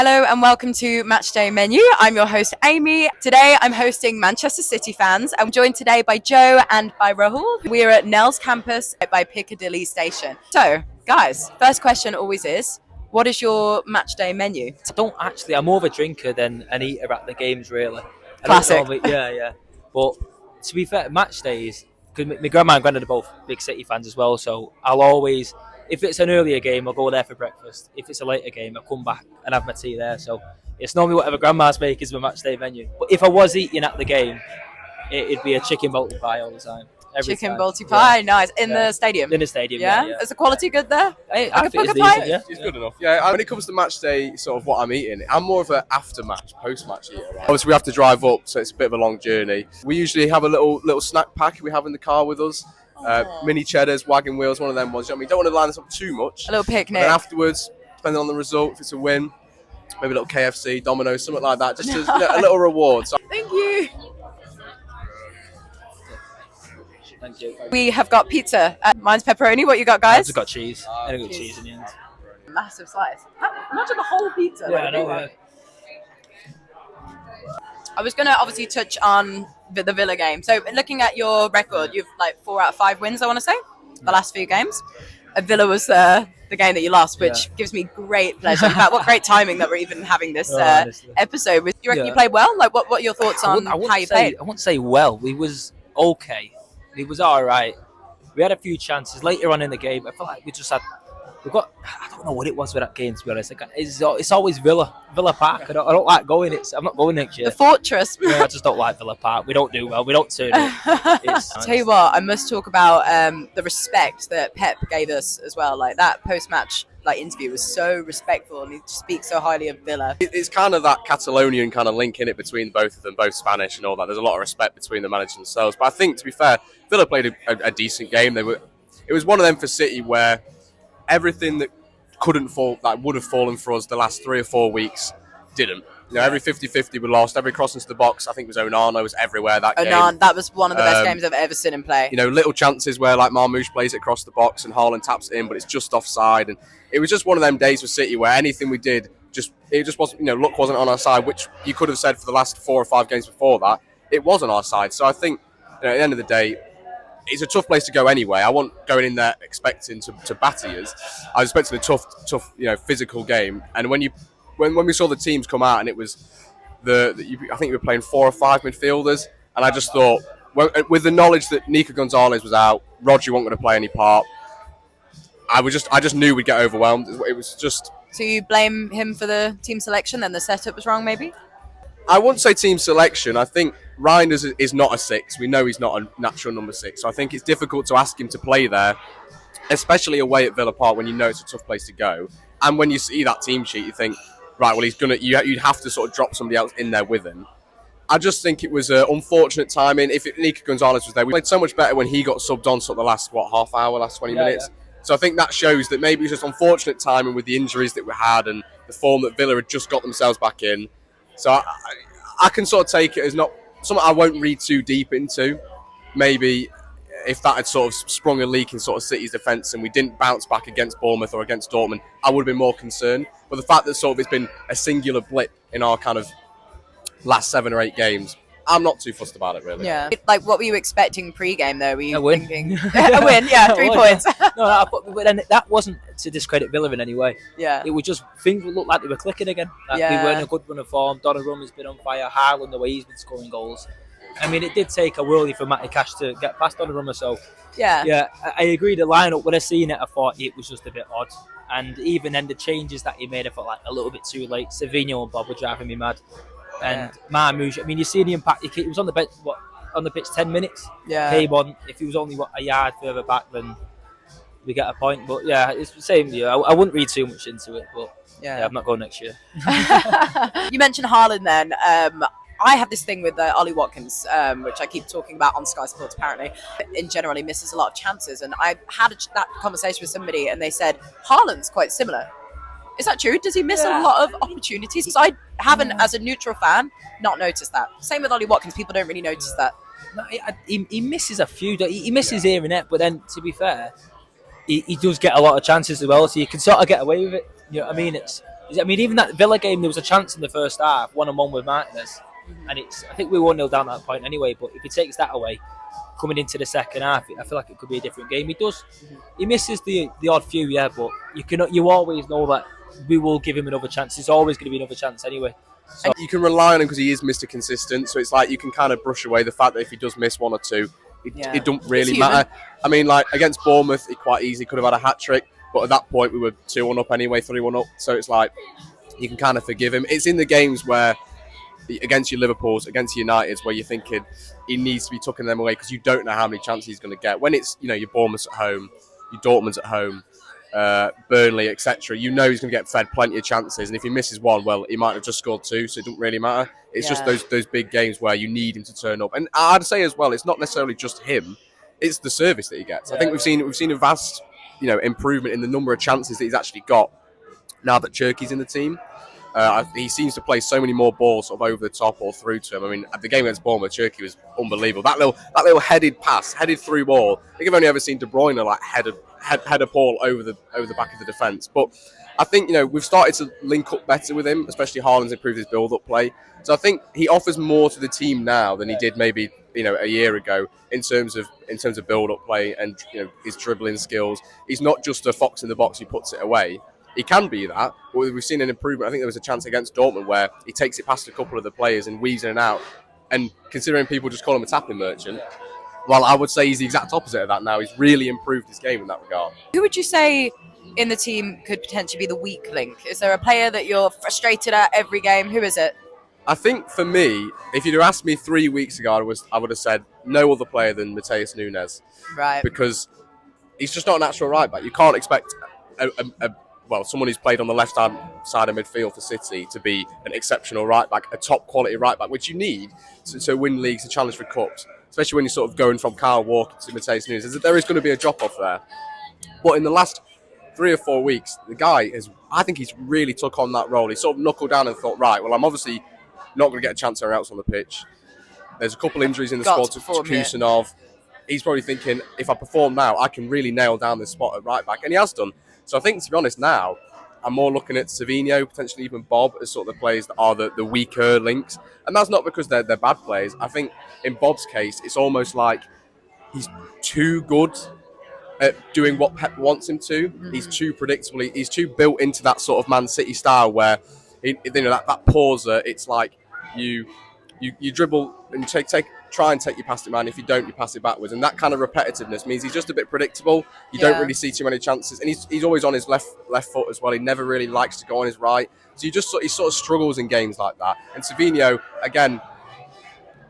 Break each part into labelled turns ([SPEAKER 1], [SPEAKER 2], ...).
[SPEAKER 1] Hello and welcome to Matchday Menu. I'm your host Amy. Today I'm hosting Manchester City fans. I'm joined today by Joe and by Rahul. We're at Nells campus by Piccadilly Station. So, guys, first question always is, what is your Matchday menu?
[SPEAKER 2] I don't actually. I'm more of a drinker than an eater at the games, really.
[SPEAKER 1] Classic.
[SPEAKER 2] Yeah. But to be fair, match days, because my grandma and granddad are both big City fans as well, so I'll always, if it's an earlier game, I'll go there for breakfast. If it's a later game, I'll come back and have my tea there. So it's normally whatever grandma's make is my match day menu. But if I was eating at the game, it'd be a chicken bolty pie all the time.
[SPEAKER 1] Chicken bolty pie, nice. In the stadium?
[SPEAKER 2] In the stadium,
[SPEAKER 1] yeah. Is the quality good there?
[SPEAKER 2] I think it's
[SPEAKER 1] pie?
[SPEAKER 2] decent,
[SPEAKER 3] It's good enough. Yeah, when it comes to match day, sort of what I'm eating, I'm more of an after-match, post-match eater. Right? Obviously, we have to drive up, so it's a bit of a long journey. We usually have a little snack pack we have in the car with us. Mini cheddars, wagon wheels, one of them ones. You know what I mean? Don't want to line this up too much.
[SPEAKER 1] A little picnic.
[SPEAKER 3] And then afterwards, depending on the result, if it's a win, maybe a little KFC, Domino's, something like that, just as, a little reward. So
[SPEAKER 1] Thank you.
[SPEAKER 2] Thank you.
[SPEAKER 1] We have got pizza. Mine's pepperoni. What you got, guys?
[SPEAKER 2] I've just got cheese. I got cheese in the end.
[SPEAKER 1] Massive slice. Imagine the whole pizza.
[SPEAKER 2] Yeah, I know.
[SPEAKER 1] I was going to obviously touch on the Villa game. So looking at your record, you've 4 out of 5 wins, I want to say, the last few games. Villa was the game that you lost, which gives me great pleasure. In fact, what great timing that we're even having this episode. Do you reckon you played well? What are your thoughts on how you played?
[SPEAKER 2] I wouldn't say well. We was okay. It was all right. We had a few chances later on in the game. I feel like I don't know what it was with that game, to be honest. It's always Villa Park. I don't like going. I'm not going next year.
[SPEAKER 1] The fortress.
[SPEAKER 2] Yeah, I just don't like Villa Park. We don't do well. We don't turn it.
[SPEAKER 1] Tell you what, I must talk about the respect that Pep gave us as well. Like that post-match interview was so respectful, and he speaks so highly of Villa.
[SPEAKER 3] It's kind of that Catalonian kind of link in it between both of them, both Spanish and all that. There's a lot of respect between the managers themselves. But I think, to be fair, Villa played a decent game. It was one of them for City where everything that couldn't fall, that would have fallen for us the last 3 or 4 weeks, didn't. Every 50-50 we lost. Every cross into the box, I think it was Onana was everywhere that game.
[SPEAKER 1] That was one of the best games I've ever seen him play.
[SPEAKER 3] Little chances where Marmoush plays it across the box and Haaland taps it in, but it's just offside. And it was just one of them days for City where anything we did, it just wasn't. Luck wasn't on our side, which you could have said for the last 4 or 5 games before that. It was on our side. So I think at the end of the day, it's a tough place to go anyway. I wasn't going in there expecting to batter us. I was expecting a tough, physical game. And when we saw the teams come out, and it was I think we were playing 4 or 5 midfielders, and I just thought, with the knowledge that Nico Gonzalez was out, Rodri wasn't going to play any part. I just knew we'd get overwhelmed. It was just.
[SPEAKER 1] So you blame him for the team selection? Then the setup was wrong, maybe?
[SPEAKER 3] I wouldn't say team selection. I think Reinders is not a 6. We know he's not a natural number 6. So I think it's difficult to ask him to play there, especially away at Villa Park when you know it's a tough place to go. And when you see that team sheet, you think, right, well, you'd have to sort of drop somebody else in there with him. I just think it was unfortunate timing. If Nico Gonzalez was there, we played so much better when he got subbed on sort of the last, half hour, last 20 minutes. Yeah. So I think that shows that maybe it was just unfortunate timing with the injuries that we had and the form that Villa had just got themselves back in. So I can sort of take it as not something I won't read too deep into. Maybe if that had sort of sprung a leak in sort of City's defence and we didn't bounce back against Bournemouth or against Dortmund, I would have been more concerned. But the fact that sort of it's been a singular blip in our kind of last 7 or 8 games, I'm not too fussed about it, really.
[SPEAKER 1] Yeah. What were you expecting pre-game, though? Were you thinking
[SPEAKER 2] a
[SPEAKER 1] win? Yeah, 3 points.
[SPEAKER 2] No, but then that wasn't to discredit Villa in any way.
[SPEAKER 1] Yeah.
[SPEAKER 2] It was just things looked like they were clicking again. We were in a good run of form. Donnarumma's been on fire. Haaland, the way he's been scoring goals. I mean, it did take a whirly for Matty Cash to get past Donnarumma. So yeah, I agree. The lineup, when I seen it, I thought it was just a bit odd. And even then, the changes that he made, I felt like a little bit too late. Savinho and Bob were driving me mad. And Marmoush, I mean, you see the impact. He was on the bench, on the pitch 10 minutes.
[SPEAKER 1] Yeah.
[SPEAKER 2] Came on. If he was only a yard further back, then we get a point. But yeah, it's the same. I wouldn't read too much into it. But yeah, I'm not going next year.
[SPEAKER 1] You mentioned Haaland then. I have this thing with Ollie Watkins, which I keep talking about on Sky Sports apparently. In general, he misses a lot of chances. And I had that conversation with somebody and they said, Haaland's quite similar. Is that true? Does he miss a lot of opportunities? Because I haven't, as a neutral fan, not noticed that. Same with Ollie Watkins. People don't really notice that.
[SPEAKER 2] No, he misses a few. He misses here and there. But then, to be fair, he does get a lot of chances as well. So you can sort of get away with it. You know what I mean? I mean, even that Villa game, there was a chance in the first half, 1-on-1 with Martinez, and I think we were 1-0 down at that point anyway. But if he takes that away, coming into the second half, I feel like it could be a different game. He misses the odd few, yeah, but you always know that we will give him another chance. There's always going to be another chance anyway. So.
[SPEAKER 3] And you can rely on him because he is Mr. Consistent, so it's like you can kind of brush away the fact that if he does miss one or two, it don't really matter. I mean, like against Bournemouth, he quite easily could have had a hat-trick, but at that point we were 2-1 up anyway, 3-1 up, so it's like you can kind of forgive him. It's in the games where, against your Liverpools, against your Uniteds, where you're thinking he needs to be tucking them away because you don't know how many chances he's going to get. When it's, your Bournemouths at home, your Dortmunds at home, Burnley, etc., he's going to get fed plenty of chances, and if he misses one, well, he might have just scored two, so it doesn't really matter. It's just those big games where you need him to turn up. And I'd say as well, it's not necessarily just him, it's the service that he gets. I think we've seen a vast improvement in the number of chances that he's actually got now that Cherki's in the team. He seems to play so many more balls sort of over the top or through to him. I mean, at the game against Bournemouth, Cherki was unbelievable. That little headed pass, headed through ball. I think I've only ever seen De Bruyne like head a ball over the back of the defence. But I think we've started to link up better with him, especially Haaland's improved his build-up play. So I think he offers more to the team now than he did maybe a year ago in terms of build-up play and his dribbling skills. He's not just a fox in the box who puts it away. He can be that, but we've seen an improvement. I think there was a chance against Dortmund where he takes it past a couple of the players and weaves in and out. And considering people just call him a tapping merchant, well, I would say he's the exact opposite of that now. He's really improved his game in that regard.
[SPEAKER 1] Who would you say in the team could potentially be the weak link? Is there a player that you're frustrated at every game? Who is it?
[SPEAKER 3] I think for me, if you'd have asked me 3 weeks ago, I would have said no other player than Matheus Nunes.
[SPEAKER 1] Right.
[SPEAKER 3] Because he's just not a natural right back. You can't expect someone who's played on the left-hand side of midfield for City to be an exceptional right back, a top-quality right back, which you need to win leagues, to challenge for cups, especially when you're sort of going from Kyle Walker to Matheus Nunes. There is going to be a drop-off there. But in the last 3 or 4 weeks, the guy I think he's really took on that role. He sort of knuckled down and thought, right, well, I'm obviously not going to get a chance anywhere else on the pitch. There's a couple injuries in the squad to Kusanov. He's probably thinking, if I perform now, I can really nail down this spot at right back. And he has done. So I think, to be honest, now I'm more looking at Savinho, potentially even Bob, as sort of the players that are the weaker links. And that's not because they're bad players. I think in Bob's case, it's almost like he's too good at doing what Pep wants him to. Mm-hmm. He's too predictable. He's too built into that sort of Man City style where, that pauser, it's like you dribble and try and take your past it, man. If you don't, you pass it backwards, and that kind of repetitiveness means he's just a bit predictable. You don't really see too many chances, and he's always on his left foot as well. He never really likes to go on his right, so he sort of struggles in games like that. And Savinho, again,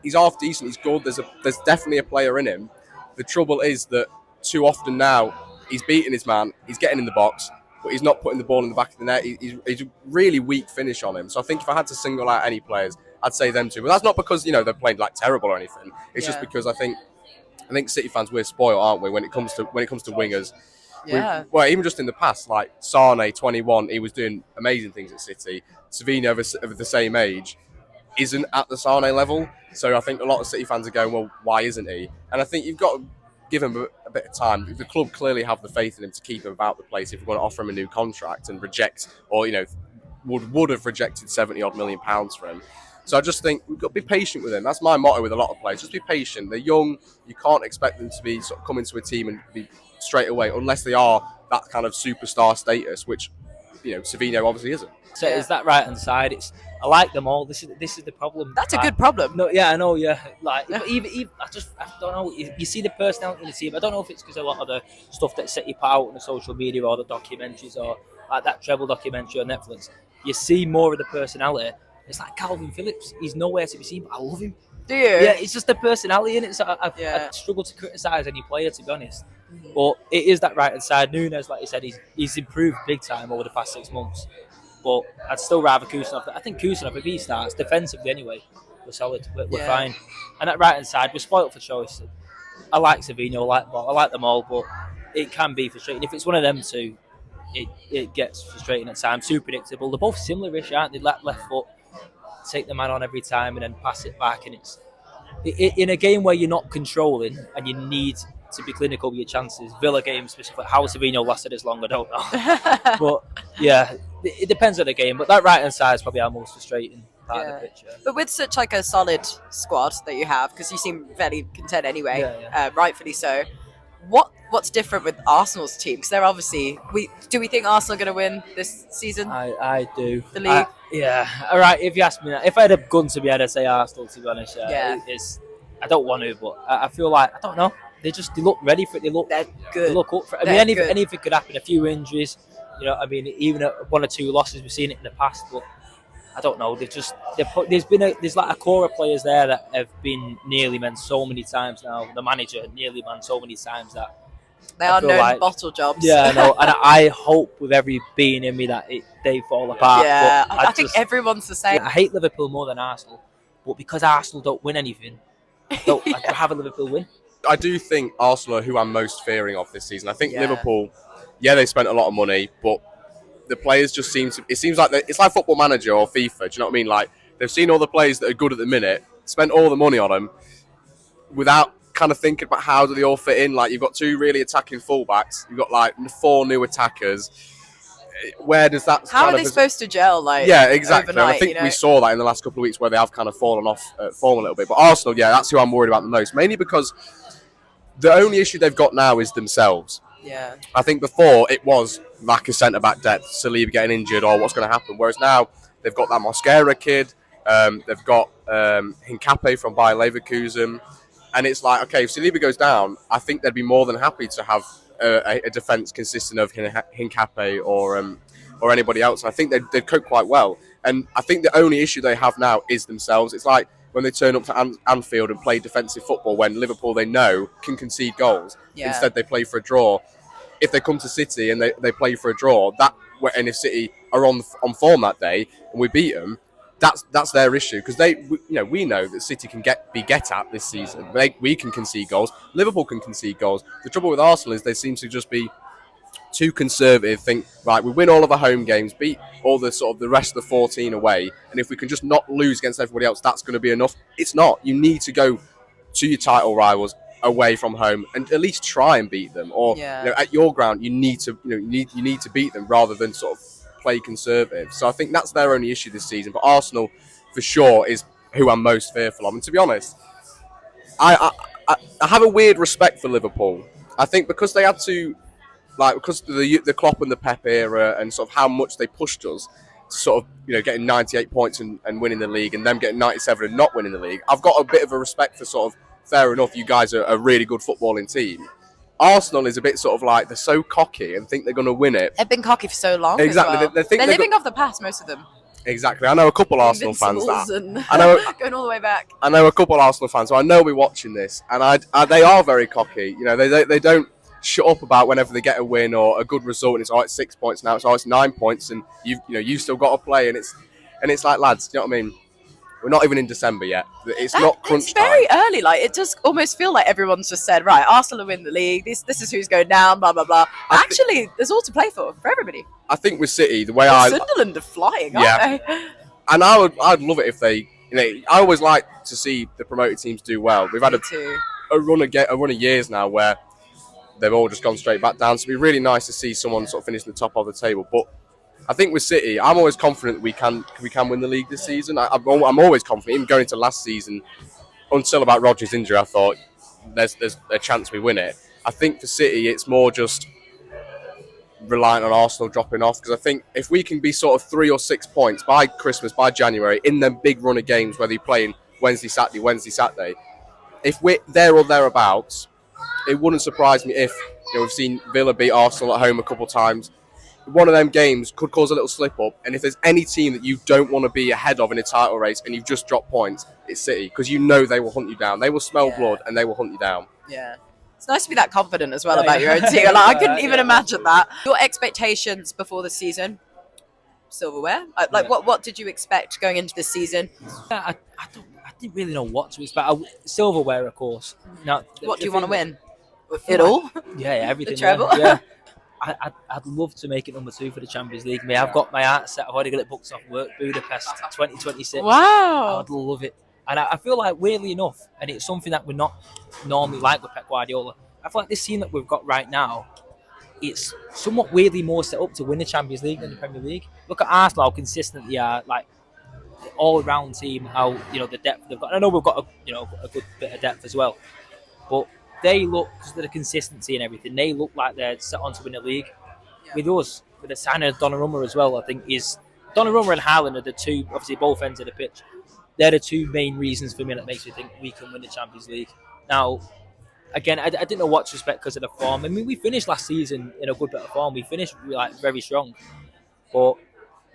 [SPEAKER 3] he's half decent. He's good. There's definitely a player in him. The trouble is that too often now he's beating his man. He's getting in the box, but he's not putting the ball in the back of the net. He's a really weak finish on him. So I think if I had to single out any players, I'd say them two. But that's not because they're playing like terrible or anything. It's just because I think City fans, we're spoiled, aren't we, when it comes to wingers. Yeah. Even just in the past, like Sane, 21, he was doing amazing things at City. Savinho, of the same age, isn't at the Sane level. So I think a lot of City fans are going, well, why isn't he? And I think you've got to give him a bit of time. The club clearly have the faith in him to keep him about the place if we're going to offer him a new contract and reject, or would have rejected £70-odd million for him. So I just think we've got to be patient with him. That's my motto with a lot of players. Just be patient. They're young. You can't expect them to be sort of come into a team and be straight away unless they are that kind of superstar status, which Savinho obviously isn't.
[SPEAKER 2] So is that right hand side? I like them all. This is the problem.
[SPEAKER 1] That's a good problem.
[SPEAKER 2] No, yeah, I know. Yeah, even I don't know. You see the personality in the team. I don't know if it's because a lot of the stuff that City put out on the social media or the documentaries or like that treble documentary on Netflix. You see more of the personality. It's like Calvin Phillips. He's nowhere to be seen, but I love him.
[SPEAKER 1] Do you?
[SPEAKER 2] Yeah, it's just the personality in it. So I struggle to criticise any player, to be honest. Mm-hmm. But it is that right hand side. Nunes, like you said, he's improved big time over the past 6 months. But I'd still rather Kusanov. I think Kusanov, if he starts defensively anyway, we're solid. We're fine. And that right hand side, we're spoilt for choice. I like Savinho, I like them all, but it can be frustrating. If it's one of them two, it gets frustrating at times. Too predictable. They're both similar-ish, aren't they? Left foot. Take the man on every time and then pass it back, and it's in a game where you're not controlling and you need to be clinical with your chances. Villa game specifically, how Savinho lasted as long, I don't know. But yeah, it depends on the game, but that right hand side is probably our most frustrating part of the pitch. Yeah.
[SPEAKER 1] But with such like a solid squad that you have, because you seem fairly content anyway, rightfully so. What's different with Arsenal's team? Because they're obviously do we think Arsenal are going to win this season?
[SPEAKER 2] I do.
[SPEAKER 1] The league.
[SPEAKER 2] All right. If you ask me that, if I had a gun to be, I'd say Arsenal. To be honest, I don't want to, but I feel like I don't know. They look ready for it. They're good. They look up for it. I mean, anything could happen. A few injuries, I mean, even one or two losses, we've seen it in the past, but I don't know. There's like a core of players there that have been nearly men so many times now. The manager nearly man so many times that
[SPEAKER 1] they are known bottle jobs.
[SPEAKER 2] Yeah, I know, and I hope with every being in me that they fall apart.
[SPEAKER 1] Yeah, I think everyone's the same.
[SPEAKER 2] I hate Liverpool more than Arsenal, but because Arsenal don't win anything, I'd have a Liverpool win.
[SPEAKER 3] I do think Arsenal are who I'm most fearing of this season. I think Liverpool, they spent a lot of money, but the players just it seems like it's like Football Manager or FIFA. Do you know what I mean? Like, they've seen all the players that are good at the minute, spent all the money on them without kind of thinking about how do they all fit in. Like, you've got 2 really attacking fullbacks, you've got like 4 new attackers. Where does that?
[SPEAKER 1] How are they supposed to gel? Like,
[SPEAKER 3] exactly.
[SPEAKER 1] Overnight,
[SPEAKER 3] I think we saw that in the last couple of weeks where they have kind of fallen off form a little bit. But Arsenal, that's who I'm worried about the most, mainly because the only issue they've got now is themselves.
[SPEAKER 1] Yeah.
[SPEAKER 3] I think before it was lack of centre back depth, Saliba getting injured, or what's going to happen. Whereas now they've got that Mosquera kid, they've got Hincapié from Bayer Leverkusen, and it's like, okay, if Saliba goes down, I think they'd be more than happy to have a defence consisting of Hincapié or anybody else. I think they'd cope quite well. And I think the only issue they have now is themselves. It's like when they turn up to Anfield and play defensive football, when Liverpool, they know, can concede goals. Instead, they play for a draw. If they come to City and they play for a draw, and if City are on form that day and we beat them, that's their issue, because we know that City can be get at this season. We can concede goals. Liverpool can concede goals. The trouble with Arsenal is they seem to just be too conservative. Think, right, we win all of our home games, beat all the sort of the rest of the 14 away, and if we can just not lose against everybody else, that's going to be enough. It's not. You need to go to your title rivals away from home and at least try and beat them, or at your ground you need to you need to beat them rather than sort of play conservative. So I think that's their only issue this season. But Arsenal, for sure, is who I'm most fearful of. And to be honest, I have a weird respect for Liverpool. I think because they had to, because the Klopp and the Pep era and sort of how much they pushed us to sort of, getting 98 points and winning the league, and them getting 97 and not winning the league. I've got a bit of a respect for sort of, fair enough, you guys are a really good footballing team. Arsenal is a bit sort of like, they're so cocky and think they're going to win it.
[SPEAKER 1] They've been cocky for so long.
[SPEAKER 3] Exactly.
[SPEAKER 1] As well. They're living off the past, most of them.
[SPEAKER 3] Exactly. I know a couple Arsenal fans
[SPEAKER 1] I know going all the way back.
[SPEAKER 3] I know a couple Arsenal fans, so I know we're watching this, and they are very cocky. They don't shut up about whenever they get a win or a good result, and it's 6 points now. It's 9 points, and you've still got to play, and it's like, lads, do you know what I mean? We're not even in December yet. It's not crunch time.
[SPEAKER 1] It's very early. Like, it just almost feel like everyone's just said, right, Arsenal will win the league. This is who's going down. Blah blah blah. Actually, there's all to play for everybody.
[SPEAKER 3] I think with City, the way
[SPEAKER 1] Sunderland are flying, aren't they?
[SPEAKER 3] And I'd love it if they. I always like to see the promoted teams do well. We've had a run of years now where they've all just gone straight back down. So it'd be really nice to see someone sort of finish in the top of the table. But I think with City, I'm always confident we can win the league this season. I'm always confident. Even going into last season, until about Rodgers' injury, I thought there's a chance we win it. I think for City, it's more just reliant on Arsenal dropping off, because I think if we can be sort of 3 or 6 points by Christmas, by January, in them big run of games where they're playing Wednesday, Saturday, if we're there or thereabouts, it wouldn't surprise me if we've seen Villa beat Arsenal at home a couple of times. One of them games could cause a little slip up, and if there's any team that you don't want to be ahead of in a title race and you've just dropped points, it's City, because they will hunt you down. They will smell blood and they will hunt you down.
[SPEAKER 1] Yeah. It's nice to be that confident as well about your own team. I couldn't even imagine that. Your expectations before the season? Silverware? What did you expect going into this season?
[SPEAKER 2] I didn't really know what to expect. Silverware, of course. Now,
[SPEAKER 1] what do you want to win? It all?
[SPEAKER 2] Yeah, everything.
[SPEAKER 1] The treble?
[SPEAKER 2] Yeah. I'd love to make it number 2 for the Champions League. I've got my art set. I've already got it booked off work. Budapest 2026.
[SPEAKER 1] Wow.
[SPEAKER 2] I'd love it. And I feel like, weirdly enough, and it's something that we're not normally like with Pep Guardiola, I feel like this team that we've got right now it's somewhat weirdly more set up to win the Champions League than the Premier League. Look at Arsenal, how consistent they are, like all-round team, how the depth they've got. I know we've got a good bit of depth as well, but they look, because of the consistency and everything, they look like they're set on to win the league. Yeah. With us, with the signing of Donnarumma as well, I think Donnarumma and Haaland are the two, obviously both ends of the pitch. They're the two main reasons for me that makes me think we can win the Champions League. Now, again, I didn't know what to expect because of the form. I mean, we finished last season in a good bit of form. We finished very strong, but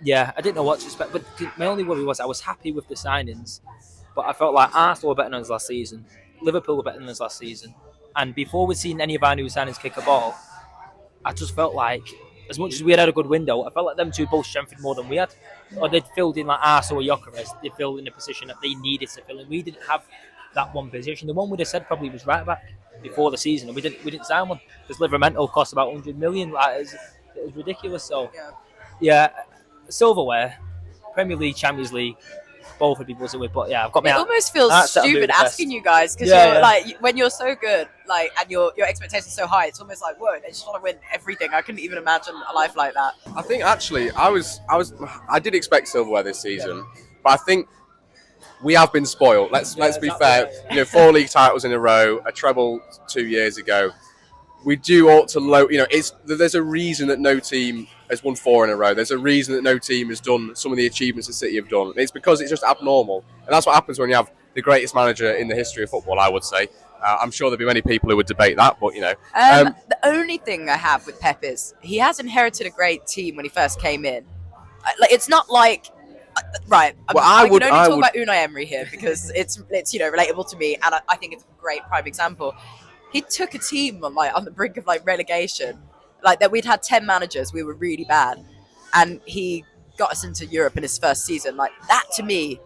[SPEAKER 2] yeah, I didn't know what to expect. But my only worry was I was happy with the signings, but I felt like Arsenal were better than us last season. Liverpool were better than us last season. And before we'd seen any of our new signings kick a ball, I just felt like, as much as we had a good window, I felt like them two both strengthened more than we had. Or they'd filled in like Arsenal or Gyökeres, they filled in a position that they needed to fill in. We didn't have that one position. The one we'd have said probably was right back before the season, and we didn't sign one because Livermental cost about 100 million. It was ridiculous. So yeah, silverware, Premier League, Champions League, both would be buzzing with. But yeah, I've got me.
[SPEAKER 1] It almost feels stupid asking you guys because you're like, when you're so good, like, and your expectations are so high, it's almost like, whoa, they just want to win everything. I couldn't even imagine a life like that.
[SPEAKER 3] I think actually, I did expect silverware this season, but I think we have been spoiled. Let's be fair. 4 league titles in a row, a treble 2 years ago. We ought to there's a reason that no team has won 4 in a row. There's a reason that no team has done some of the achievements that City have done. It's because it's just abnormal. And that's what happens when you have the greatest manager in the history of football, I would say. I'm sure there'll be many people who would debate that, but
[SPEAKER 1] the only thing I have with Pep is he has inherited a great team when he first came in. It's not like... Right, I can only talk about Unai Emery here because it's relatable to me, and I think it's a great prime example. He took a team on the brink of relegation, that we'd had 10 managers, we were really bad, and he got us into Europe in his first season. That to me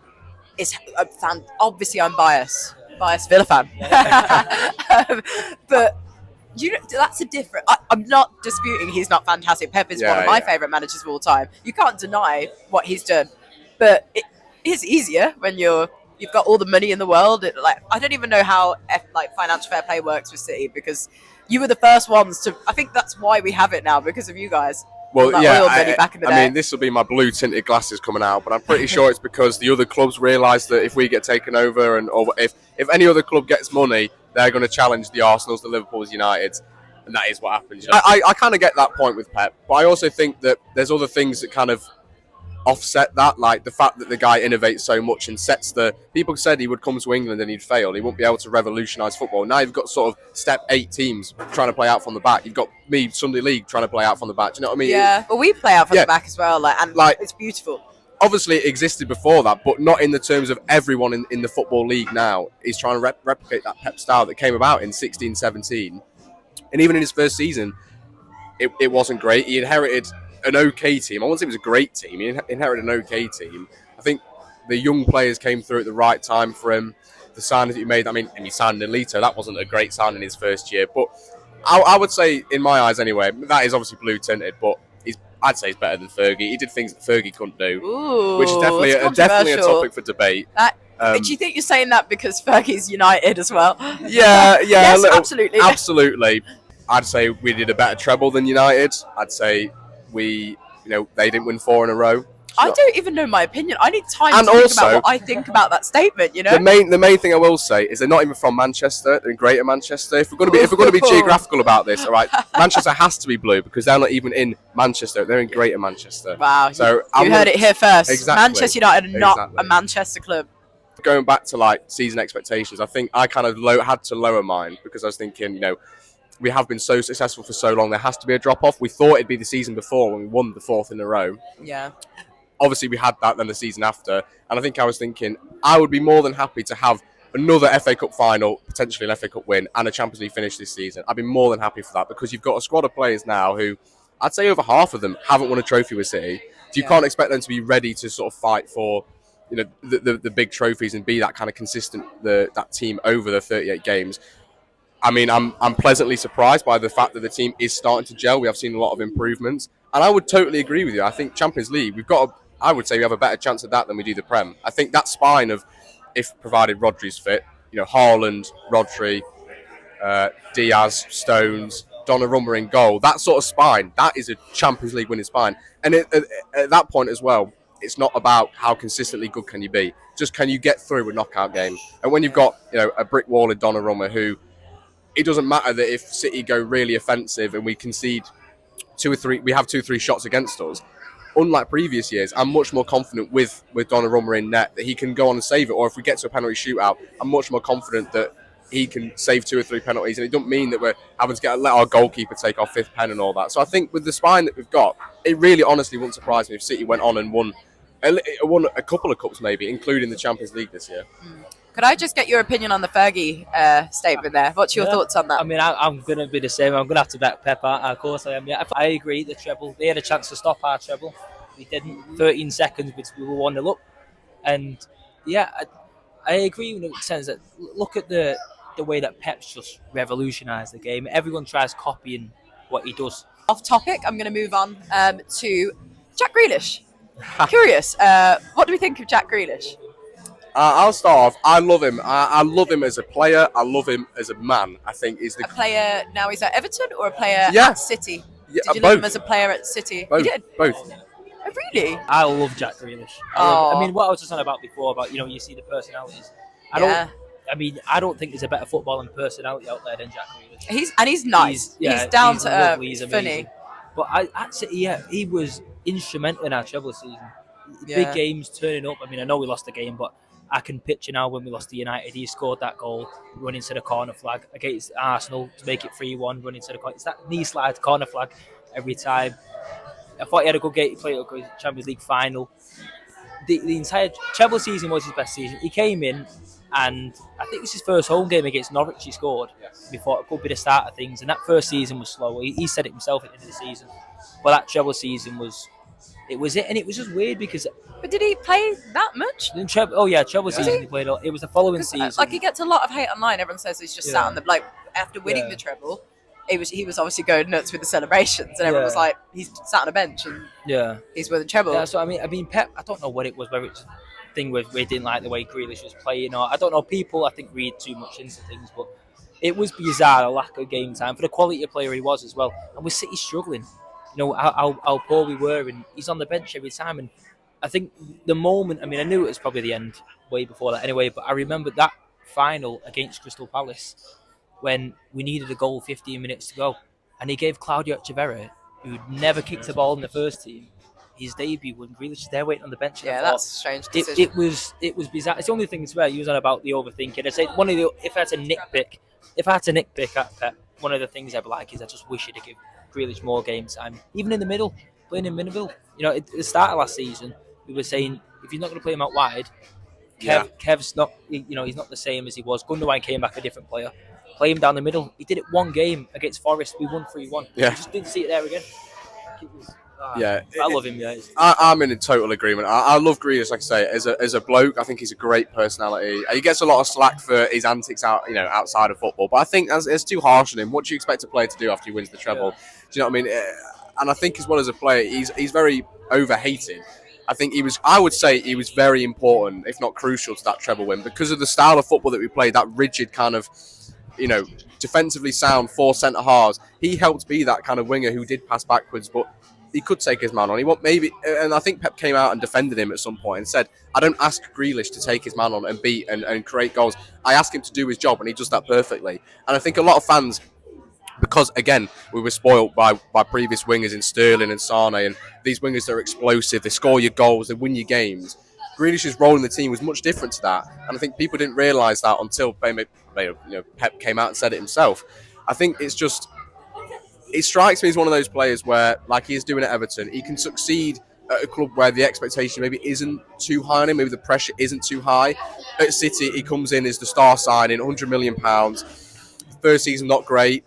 [SPEAKER 1] is a fan. Obviously, I'm biased Villa fan, but that's a different. I'm not disputing he's not fantastic. Pep is one of my favourite managers of all time. You can't deny what he's done, but it is easier when you've got all the money in the world. I don't even know how financial fair play works with City because you were the first ones to. I think that's why we have it now because of you guys.
[SPEAKER 3] Well, back in the day. I mean, this will be my blue tinted glasses coming out, but I'm pretty sure it's because the other clubs realise that if we get taken over or if any other club gets money, they're going to challenge the Arsenals, the Liverpools, Uniteds, and that is what happens. I kind of get that point with Pep, but I also think that there's other things that kind of offset that, like the fact that the guy innovates so much and sets people said he would come to England and he'd fail, he wouldn't be able to revolutionise football. Now you've got sort of step 8 teams trying to play out from the back. You've got me, Sunday League, trying to play out from the back. Do you know what I mean?
[SPEAKER 1] Yeah, well, we play out from the back as well, and it's beautiful.
[SPEAKER 3] Obviously it existed before that, but not in the terms of everyone in the Football League now is trying to replicate that Pep style that came about in 16-17. And even in his first season, it wasn't great. He inherited an okay team. I wouldn't say it was a great team. He inherited an okay team. I think the young players came through at the right time for him. The signings that he made, and he signed Nolito. That wasn't a great sign in his first year. But I would say, in my eyes anyway, that is obviously blue-tinted, but I'd say he's better than Fergie. He did things that Fergie couldn't do, which is definitely a topic for debate.
[SPEAKER 1] Do you think you're saying that because Fergie's United as well?
[SPEAKER 3] Yeah,
[SPEAKER 1] yes, absolutely.
[SPEAKER 3] Absolutely. I'd say we did a better treble than United. I'd say they didn't win 4 in a row.
[SPEAKER 1] I don't even know my opinion. I need time to think about what I think about that statement. The
[SPEAKER 3] main thing I will say is they're not even from Manchester. They're in Greater Manchester. If we're going to be geographical about this, all right, Manchester has to be blue because they're not even in Manchester. They're in Greater Manchester.
[SPEAKER 1] Wow. So you heard it here first. Exactly. Manchester United are not a Manchester club.
[SPEAKER 3] Going back to season expectations, I think I kind of had to lower mine because I was thinking, we have been so successful for so long. There has to be a drop off. We thought it'd be the season before when we won the 4th in a row.
[SPEAKER 1] Yeah.
[SPEAKER 3] Obviously, we had that then the season after. And I think I was thinking I would be more than happy to have another FA Cup final, potentially an FA Cup win, and a Champions League finish this season. I'd be more than happy for that because you've got a squad of players now who, I'd say over half of them, haven't won a trophy with City. So you can't expect them to be ready to sort of fight for the big trophies and be that kind of consistent, that team over the 38 games. I mean, I'm pleasantly surprised by the fact that the team is starting to gel. We have seen a lot of improvements. And I would totally agree with you. I think Champions League, I would say we have a better chance of that than we do the Prem. I think that spine of, if provided Rodri's fit, Haaland, Rodri, Diaz, Stones, Donnarumma in goal, that sort of spine, that is a Champions League winning spine. And at that point as well, it's not about how consistently good can you be, just can you get through a knockout game. And when you've got a brick wall in Donnarumma, who it doesn't matter that if City go really offensive and we concede we have 2-3 shots against us. Unlike previous years, I'm much more confident with Donnarumma in net that he can go on and save it. Or if we get to a penalty shootout, I'm much more confident that he can save 2 or 3 penalties. And it doesn't mean that we're having to let our goalkeeper take our 5th pen and all that. So I think with the spine that we've got, it really honestly wouldn't surprise me if City went on and won a couple of cups maybe, including the Champions League this year.
[SPEAKER 1] Could I just get your opinion on the Fergie statement there? What's your thoughts on that?
[SPEAKER 2] I mean, I'm going to be the same. I'm going to have to back Pep out. Of course I am. Yeah, I agree. The treble. They had a chance to stop our treble. We didn't. 13 seconds, which we were 1-0 up. And yeah, I agree in the sense that look at the way that Pep's just revolutionised the game. Everyone tries copying what he does.
[SPEAKER 1] Off topic, I'm going to move on to Jack Grealish. Curious, what do we think of Jack Grealish?
[SPEAKER 3] I'll start off. I love him. I love him as a player. I love him as a man. I think he's a
[SPEAKER 1] player now. He's at Everton or a player at City?
[SPEAKER 3] Yeah,
[SPEAKER 1] did you love him as a player at City?
[SPEAKER 3] Both.
[SPEAKER 1] You did?
[SPEAKER 3] Both.
[SPEAKER 1] Oh, really?
[SPEAKER 2] I love Jack Grealish. I mean, what I was just on about before about you see the personalities. I don't think there's a better footballing personality out there than Jack Grealish.
[SPEAKER 1] He's nice. He's down to earth. He's funny.
[SPEAKER 2] But at City, he was instrumental in our treble season. Big games, turning up. I mean, I know we lost the game, but I can picture now when we lost to United, he scored that goal, running to the corner flag against Arsenal to make it 3-1, running to the corner. It's that knee slide corner flag every time. I thought he had a good game. He played a good Champions League final. The entire treble season was his best season. He came in, and I think it was his first home game against Norwich he scored. Before it could be the start of things. And that first season was slow. He said it himself at the end of the season. But that treble season was it. And it was just weird because...
[SPEAKER 1] But did he play that much?
[SPEAKER 2] Treble season he played. It was the following season.
[SPEAKER 1] He gets a lot of hate online. Everyone says he's just sat on the after winning the treble. He was obviously going nuts with the celebrations, and everyone was like, he's sat on a bench and he's winning treble.
[SPEAKER 2] Yeah, so I mean, Pep. I don't know what it was. Whether it's a thing with we didn't like the way Grealish was playing, or I don't know. People I think read too much into things, but it was bizarre. A lack of game time for the quality of player he was as well, and with City struggling. How poor we were, and he's on the bench every time. And I think the moment, I mean, I knew it was probably the end way before that anyway, but I remember that final against Crystal Palace when we needed a goal 15 minutes to go, and he gave Claudio Echeverri, who'd never kicked a ball in the first team, his debut when Grealish is there waiting on the bench.
[SPEAKER 1] Yeah, that's a strange decision.
[SPEAKER 2] It was bizarre. It's the only thing where he was on about the overthinking. I say if I had to nitpick at Pep, one of the things I'd like is I just wish he'd give Grealish more game time, even in the middle, playing in midfield. At the start of last season, we were saying if you're not going to play him out wide, Kev's not. He's not the same as he was. Gundogan came back a different player. Play him down the middle. He did it one game against Forest. We won 3-1.
[SPEAKER 3] Yeah.
[SPEAKER 2] We just didn't see it there again. I love him. Yeah,
[SPEAKER 3] I'm in total agreement. I love Grealish, like I say, as a bloke. I think he's a great personality. He gets a lot of slack for his antics outside of football, but I think it's too harsh on him. What do you expect a player to do after he wins the treble? Yeah. Do you know what I mean? And I think as well as a player, he's very overhated. I think I would say he was very important, if not crucial, to that treble win because of the style of football that we played. That rigid kind of, defensively sound 4 centre halves. He helped be that kind of winger who did pass backwards, but he could take his man on. And I think Pep came out and defended him at some point and said, I don't ask Grealish to take his man on and beat and create goals. I ask him to do his job, and he does that perfectly. And I think a lot of fans, because again, we were spoiled by previous wingers in Sterling and Sane, and these wingers are explosive, they score your goals, they win your games. Grealish's role in the team was much different to that, and I think people didn't realise that until Pep came out and said it himself. I think it strikes me as one of those players where, like he is doing at Everton, he can succeed at a club where the expectation maybe isn't too high on him, maybe the pressure isn't too high. At City, he comes in as the star signing, £100 million. First season, not great.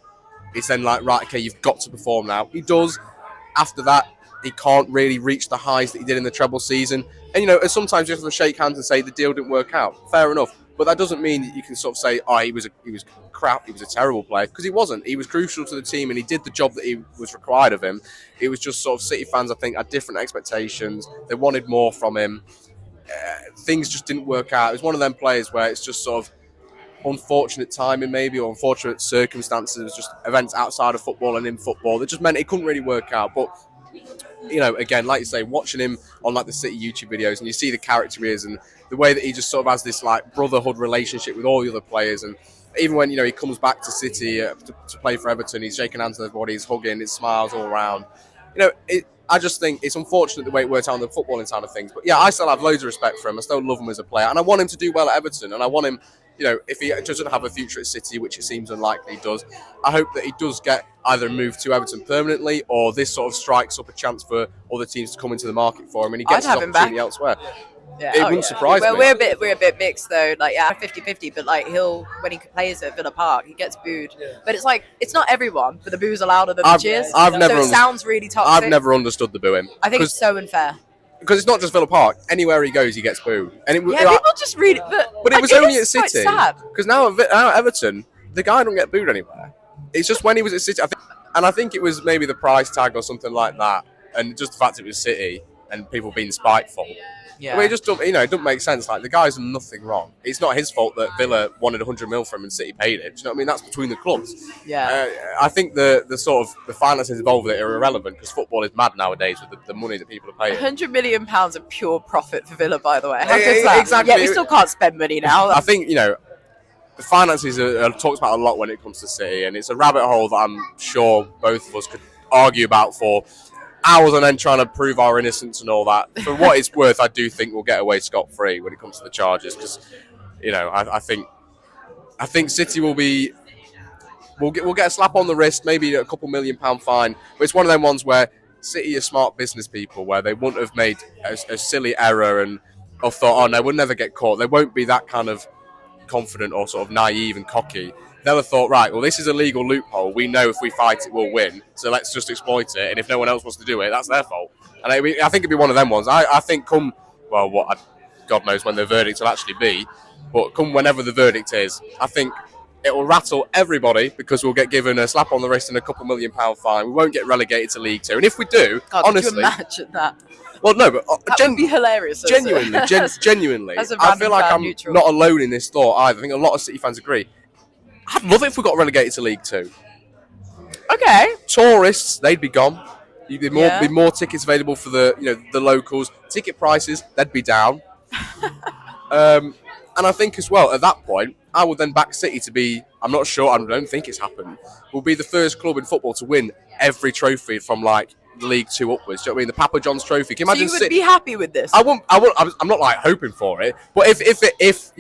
[SPEAKER 3] It's then like, right, okay, you've got to perform now. He does. After that, he can't really reach the highs that he did in the treble season. And, sometimes you have to shake hands and say the deal didn't work out. Fair enough. But that doesn't mean that you can sort of say, he was crap, he was a terrible player. Because he wasn't. He was crucial to the team and he did the job that he was required of him. It was just sort of City fans, I think, had different expectations. They wanted more from him. Things just didn't work out. It was one of them players where it's just sort of, unfortunate timing maybe, or unfortunate circumstances, just events outside of football and in football that just meant it couldn't really work out. But again, like you say, watching him on like the City YouTube videos, and you see the character he is, and the way that he just sort of has this like brotherhood relationship with all the other players, and even when he comes back to City to play for Everton, he's shaking hands with everybody, he's hugging, he smiles all around. I just think it's unfortunate the way it worked out on the footballing side of things. But yeah, I still have loads of respect for him. I still love him as a player, and I want him to do well at Everton, and I want him. If he doesn't have a future at City, which it seems unlikely he does, I hope that he does get either moved to Everton permanently, or this sort of strikes up a chance for other teams to come into the market for him, and he gets his opportunity elsewhere.
[SPEAKER 1] Yeah.
[SPEAKER 3] It wouldn't surprise me.
[SPEAKER 1] We're a bit mixed though. Like 50-50, but like when he plays at Villa Park, he gets booed. Yeah. But it's like it's not everyone, but the boos are louder than the cheers. It sounds really toxic.
[SPEAKER 3] I've never understood the booing.
[SPEAKER 1] I think it's so unfair.
[SPEAKER 3] Because it's not just Villa Park. Anywhere he goes, he gets booed. And
[SPEAKER 1] people just read it.
[SPEAKER 3] But it was only at City. Because now at Everton, the guy don't get booed anywhere. It's just when he was at City. I think it was maybe the price tag or something like that. And just the fact it was City and people being spiteful. Yeah. I mean, it just it doesn't make sense. Like, the guy's done nothing wrong. It's not his fault that Villa wanted 100 mil from him and City paid it. Do you know what I mean? That's between the clubs.
[SPEAKER 1] Yeah.
[SPEAKER 3] I think the sort of the finances involved with it are irrelevant, because football is mad nowadays with the money that people are paying.
[SPEAKER 1] £100 million of pure profit for Villa, by the way. How good's that?
[SPEAKER 3] Exactly.
[SPEAKER 1] Yeah, we still can't spend money now.
[SPEAKER 3] I think, the finances are talked about a lot when it comes to City, and it's a rabbit hole that I'm sure both of us could argue about for hours on end, trying to prove our innocence and all that. For what it's worth, I do think we'll get away scot-free when it comes to the charges, because I think City will be. We'll get a slap on the wrist, maybe a couple £1 million fine, but it's one of them ones where City are smart business people, where they wouldn't have made a silly error and thought, oh no, we'll never get caught. They won't be that kind of confident or sort of naive and cocky. They'll have thought, right, well, this is a legal loophole. We know if we fight it, we'll win. So let's just exploit it. And if no one else wants to do it, that's their fault. And I think it'd be one of them ones. I think God knows when the verdict will actually be, but come whenever the verdict is, I think it will rattle everybody, because we'll get given a slap on the wrist and a couple £1 million fine. We won't get relegated to League Two. And if we do, honestly,
[SPEAKER 1] could you imagine that?
[SPEAKER 3] Well, no, but
[SPEAKER 1] that would be hilarious.
[SPEAKER 3] Genuinely, I feel like I'm not alone in this thought either. I think a lot of City fans agree. I'd love it if we got relegated to League Two.
[SPEAKER 1] Okay.
[SPEAKER 3] Tourists, they'd be gone. You'd be more tickets available for the locals. Ticket prices, they'd be down. And I think as well, at that point, I would then back City to be, I'm not sure, I don't think it's happened, will be the first club in football to win every trophy from like League Two upwards. Do you know what I mean? The Papa John's Trophy. Can you imagine?
[SPEAKER 1] So you would be happy with this?
[SPEAKER 3] I'm not like hoping for it, but if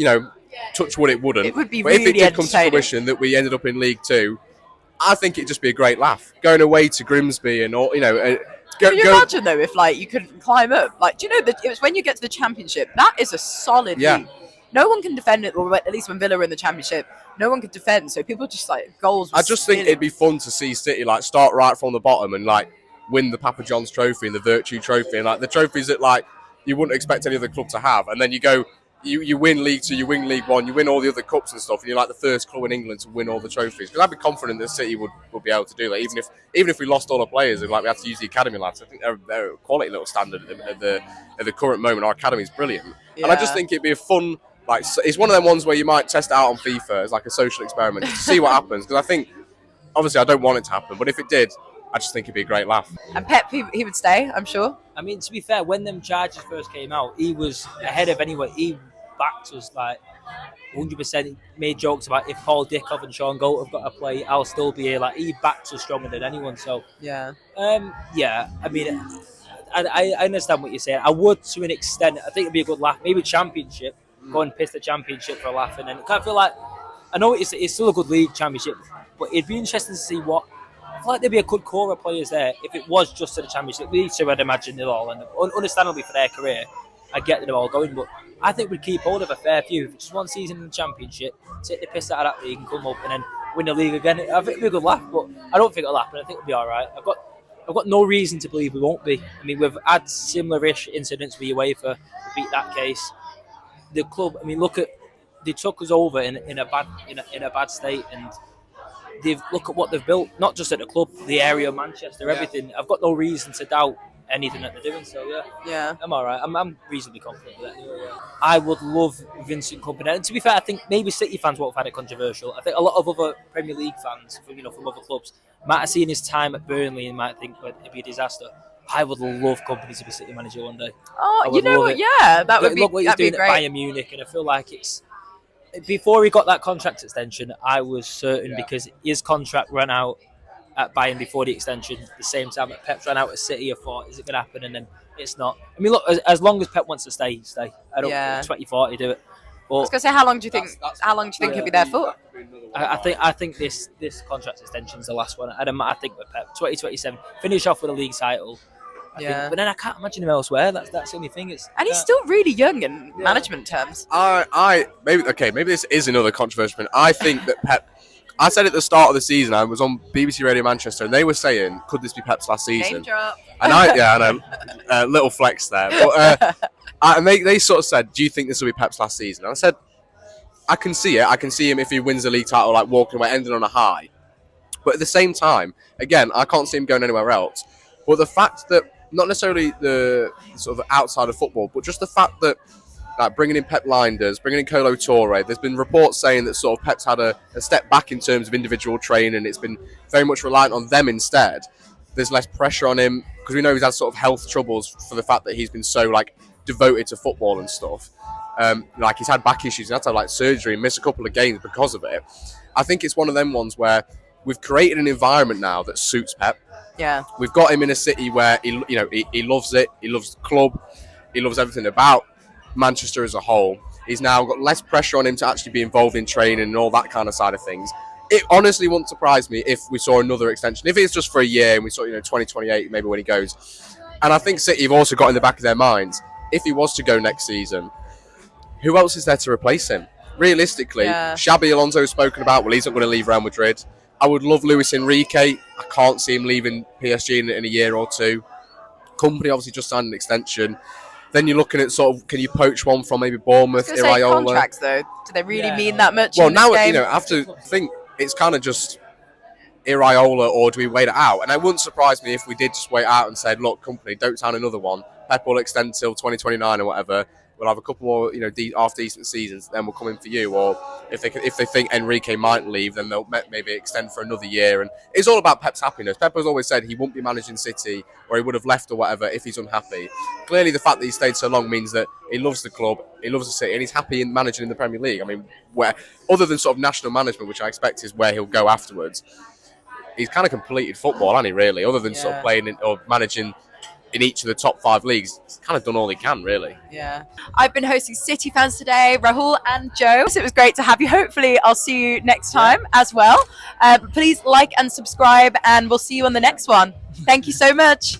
[SPEAKER 3] touch wood, it wouldn't.
[SPEAKER 1] It would be
[SPEAKER 3] but
[SPEAKER 1] really
[SPEAKER 3] if it did come to fruition that we ended up in League Two, I think it'd just be a great laugh. Going away to Grimsby and all, Can
[SPEAKER 1] you imagine though if like you couldn't climb up? Like, do you know that it was when you get to the Championship? That is a solid league. No one can defend it, or at least when Villa were in the Championship, no one could defend. So people just like goals. I just
[SPEAKER 3] think it'd be fun to see City like start right from the bottom and like win the Papa John's Trophy and the Virtue Trophy and like the trophies that like you wouldn't expect any other club to have, and then you go. You win League Two, you win League One, you win all the other cups and stuff, and you're like the first club in England to win all the trophies. Because I'd be confident that City would be able to do that, even if we lost all the players and like we had to use the academy lads. I think they're a quality little standard at the current moment. Our academy is brilliant, and I just think it'd be a fun. Like, it's one of them ones where you might test it out on FIFA as like a social experiment to see what happens. Because I think, obviously, I don't want it to happen, but if it did, I just think it'd be a great laugh.
[SPEAKER 1] And Pep, he would stay, I'm sure.
[SPEAKER 2] I mean, to be fair, when them charges first came out, he was ahead of anyone. He backed us like 100%. Made jokes about if Paul Dickov and Sean Goat have got to play, I'll still be here. Like, he backs us stronger than anyone. So
[SPEAKER 1] yeah.
[SPEAKER 2] I mean, I understand what you're saying. I would to an extent. I think it'd be a good laugh. Maybe Championship. Go and piss the Championship for a laugh, and then I feel like I know it's still a good league Championship, but it'd be interesting to see what. I feel like there'd be a good core of players there if it was just to the Championship. League Two, I'd imagine it all, and understandably for their career, I get that they're all going, but I think we'd keep hold of a fair few. If it's just one season in the Championship, take the piss out of that league and come up and then win the league again. I think it'd be a good laugh, but I don't think it'll happen. I think it'll be all right. I've got no reason to believe we won't be. I mean, we've had similar-ish incidents with UEFA. We beat that case. The club, I mean, they took us over in a bad state, and look at what they've built. Not just at the club, the area of Manchester, everything. I've got no reason to doubt anything that they're doing. So
[SPEAKER 1] yeah,
[SPEAKER 2] I'm all right. I'm reasonably confident with that. Anyway, yeah. I would love Vincent Kompany. And to be fair, I think maybe City fans won't find it controversial. I think a lot of other Premier League fans, from other clubs, might have seen his time at Burnley and might think it'd be a disaster. I would love Kompany to be City manager one day.
[SPEAKER 1] Oh, you know what? Yeah, that would be.
[SPEAKER 2] Look what he's doing at Bayern Munich, and I feel like it's. Before he got that contract extension, I was certain because his contract ran out at Bayern before the extension, the same time that Pep's ran out at City. I thought, is it going to happen? And then it's not. I mean, look, as long as Pep wants to stay, stay. I don't 2040 do it. But I
[SPEAKER 1] was going to say, how long do you think? How long do you think he'll be there for?
[SPEAKER 2] I think this contract extension is the last one. I think with Pep 2027, finish off with a league title. I think, but then I can't imagine him elsewhere. That's the only thing.
[SPEAKER 1] And he's still really young in management terms.
[SPEAKER 3] Maybe this is another controversial point. I think that Pep. I said at the start of the season, I was on BBC Radio Manchester, and they were saying, "Could this be Pep's last season?"
[SPEAKER 1] Name drop.
[SPEAKER 3] And I know, little flex there. But and they sort of said, "Do you think this will be Pep's last season?" And I said, "I can see it. I can see him if he wins the league title, like walking away, ending on a high." But at the same time, again, I can't see him going anywhere else. But the fact that not necessarily the sort of outside of football, but just the fact that like bringing in Pep Linders, bringing in Kolo Touré, there's been reports saying that sort of Pep's had a step back in terms of individual training. It's been very much reliant on them instead. There's less pressure on him because we know he's had sort of health troubles for the fact that he's been so like devoted to football and stuff. Like he's had back issues, he had to have like surgery and miss a couple of games because of it. I think it's one of them ones where we've created an environment now that suits Pep.
[SPEAKER 1] Yeah,
[SPEAKER 3] we've got him in a city where he loves it. He loves the club. He loves everything about Manchester as a whole. He's now got less pressure on him to actually be involved in training and all that kind of side of things. It honestly wouldn't surprise me if we saw another extension. If it's just for a year and we saw 2028 maybe when he goes. And I think City have also got in the back of their minds, if he was to go next season, who else is there to replace him? Realistically, Xabi Alonso has spoken about, well, he's not going to leave Real Madrid. I would love Luis Enrique. I can't see him leaving PSG in a year or two. Company obviously just signed an extension. Then you're looking at sort of, can you poach one from maybe Bournemouth, Iraola?
[SPEAKER 1] Contracts though, do they really mean that much?
[SPEAKER 3] Well, now I have to think it's kind of just Iraola, or do we wait it out? And it wouldn't surprise me if we did just wait out and said, look, Company, don't sign another one. Pep will extend till 2029 or whatever. We'll have a couple more, half decent seasons. Then we'll come in for you. Or if they think Enrique might leave, then they'll maybe extend for another year. And it's all about Pep's happiness. Pep has always said he won't be managing City, or he would have left or whatever if he's unhappy. Clearly, the fact that he stayed so long means that he loves the club, he loves the city, and he's happy in managing in the Premier League. I mean, where other than sort of national management, which I expect is where he'll go afterwards, he's kind of completed football, hasn't he? Really, other than sort of playing or managing in each of the top 5 leagues, he's kind of done all he can, really.
[SPEAKER 1] Yeah. I've been hosting City fans today, Rahul and Joe. So it was great to have you. Hopefully I'll see you next time as well. Please like and subscribe, and we'll see you on the next one. Thank you so much.